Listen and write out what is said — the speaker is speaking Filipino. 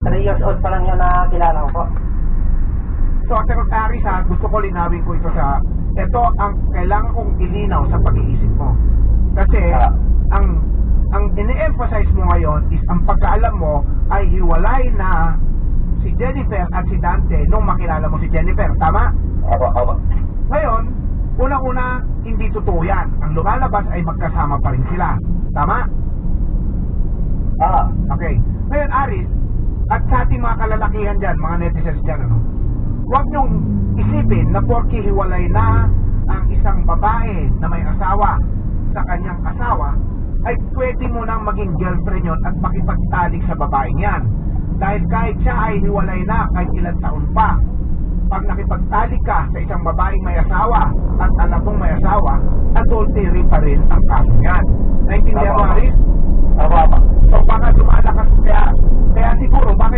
3 years old pa lang yan na kilala ko po. So, Aris, gusto ko linawin ko ito ito ang kailangan kong ilinaw sa pag-iisip mo. Kasi, ang ini-emphasize mo ngayon is ang pagkaalam mo ay hiwalay na si Jennifer at si Dante nung makilala mo si Jennifer. Tama? Opo. Ngayon, unang-una, hindi totoo yan. Ang lumalabas ay magkasama pa rin sila. Tama? Okay. Ngayon, Aris, at sa ating mga kalalakihan dyan, mga netizens dyan, huwag niyong isipin na porke hiwalay na ang isang babae na may asawa sa kanyang asawa, ay pwede mo nang maging girlfriend yon at makipagtalik sa babaeng yan. Dahil kahit siya ay hiwalay na kahit ilang taon pa, pag nakipagtalik ka sa isang babaeng may asawa at alam mong may asawa, adultery pa rin ang kaso yan. Naintindihan mo, Aris? Opo. So baka lumalakas kaya siguro baka